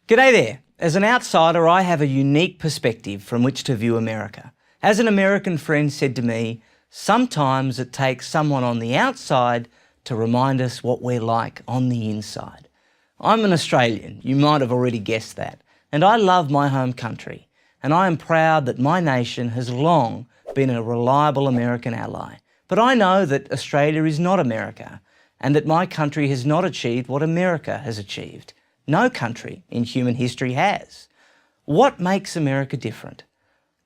G'day there. As an outsider, I have a unique perspective from which to view America. As an American friend said to me, sometimes it takes someone on the outside to remind us what we're like on the inside. I'm an Australian, you might have already guessed that, and I love my home country, and I am proud that my nation has long been a reliable American ally. But I know that Australia is not America, and that my country has not achieved what America has achieved. No country in human history has. What makes America different?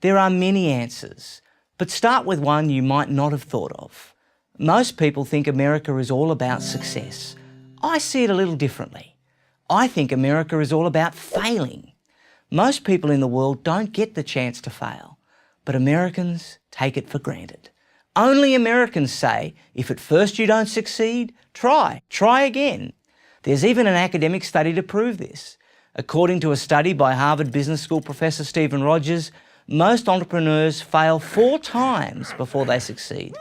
There are many answers, but start with one you might not have thought of. Most people think America is all about success. I see it a little differently. I think America is all about failing. Most people in the world don't get the chance to fail, but Americans take it for granted. Only Americans say, if at first you don't succeed, try again. There's even an academic study to prove this. According to a study by Harvard Business School professor Stephen Rogers, most entrepreneurs fail 4 times before they succeed.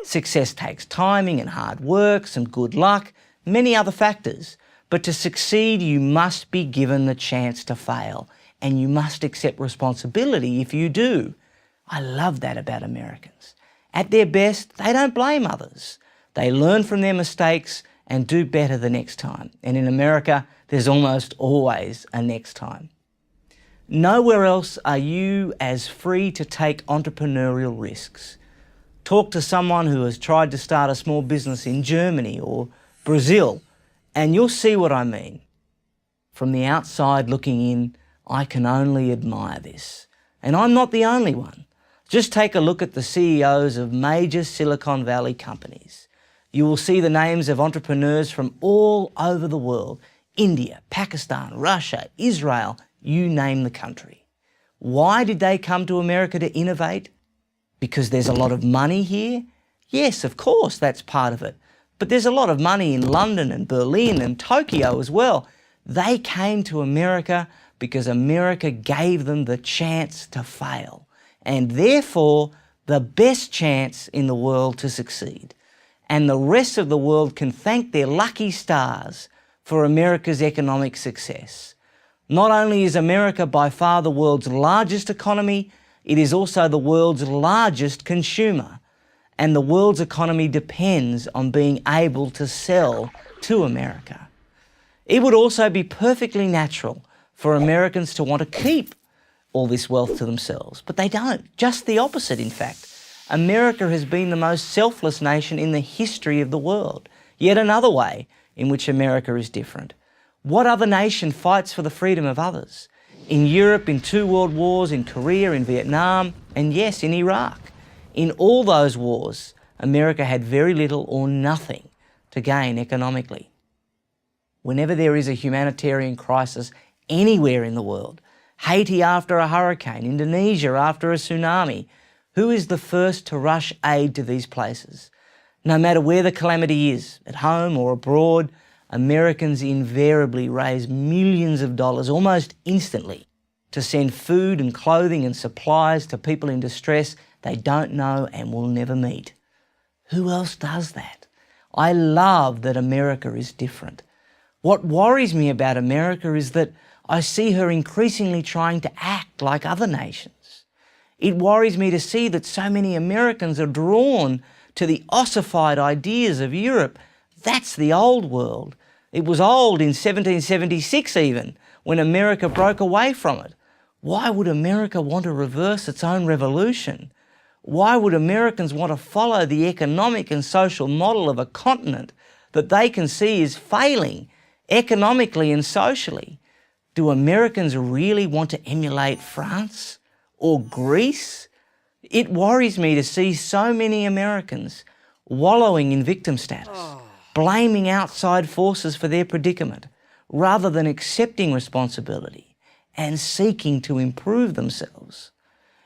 Success takes timing and hard work, some good luck, many other factors. But to succeed, you must be given the chance to fail, and you must accept responsibility if you do. I love that about Americans. At their best, they don't blame others. They learn from their mistakes and do better the next time. And in America, there's almost always a next time. Nowhere else are you as free to take entrepreneurial risks. Talk to someone who has tried to start a small business in Germany or Brazil, and you'll see what I mean. From the outside looking in, I can only admire this. And I'm not the only one. Just take a look at the CEOs of major Silicon Valley companies. You will see the names of entrepreneurs from all over the world. India, Pakistan, Russia, Israel, you name the country. Why did they come to America to innovate? Because there's a lot of money here? Yes, of course, that's part of it. But there's a lot of money in London and Berlin and Tokyo as well. They came to America because America gave them the chance to fail, and therefore the best chance in the world to succeed. And the rest of the world can thank their lucky stars for America's economic success. Not only is America by far the world's largest economy, it is also the world's largest consumer. And the world's economy depends on being able to sell to America. It would also be perfectly natural for Americans to want to keep all this wealth to themselves, but they don't. Just the opposite, in fact. America has been the most selfless nation in the history of the world. Yet another way in which America is different. What other nation fights for the freedom of others? In Europe, in 2 world wars, in Korea, in Vietnam, and yes, in Iraq. In all those wars, America had very little or nothing to gain economically. Whenever there is a humanitarian crisis anywhere in the world, Haiti after a hurricane, Indonesia after a tsunami, who is the first to rush aid to these places? No matter where the calamity is, at home or abroad, Americans invariably raise millions of dollars almost instantly to send food and clothing and supplies to people in distress they don't know and will never meet. Who else does that? I love that America is different. What worries me about America is that I see her increasingly trying to act like other nations. It worries me to see that so many Americans are drawn to the ossified ideas of Europe. That's the old world. It was old in 1776 even, when America broke away from it. Why would America want to reverse its own revolution? Why would Americans want to follow the economic and social model of a continent that they can see is failing economically and socially? Do Americans really want to emulate France or Greece? It worries me to see so many Americans wallowing in victim status, blaming outside forces for their predicament, rather than accepting responsibility and seeking to improve themselves.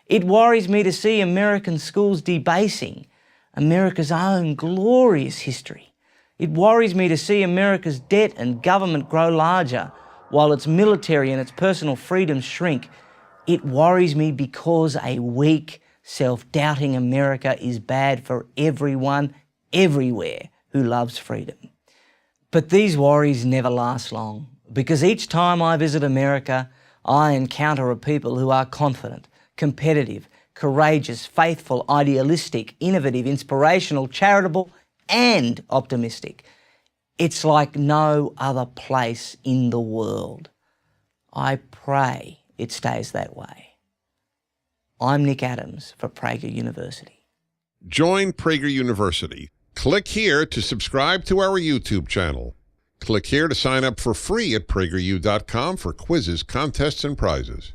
It worries me to see American schools debasing America's own glorious history. It worries me to see America's debt and government grow larger while its military and its personal freedoms shrink. It worries me because a weak, self-doubting America is bad for everyone, everywhere, who loves freedom. But these worries never last long. because each time I visit America, I encounter a people who are confident, competitive, courageous, faithful, idealistic, innovative, inspirational, charitable, and optimistic. It's like no other place in the world. I pray it stays that way. I'm Nick Adams for Prager University. Join Prager University. Click here to subscribe to our YouTube channel. Click here to sign up for free at prageru.com for quizzes, contests, and prizes.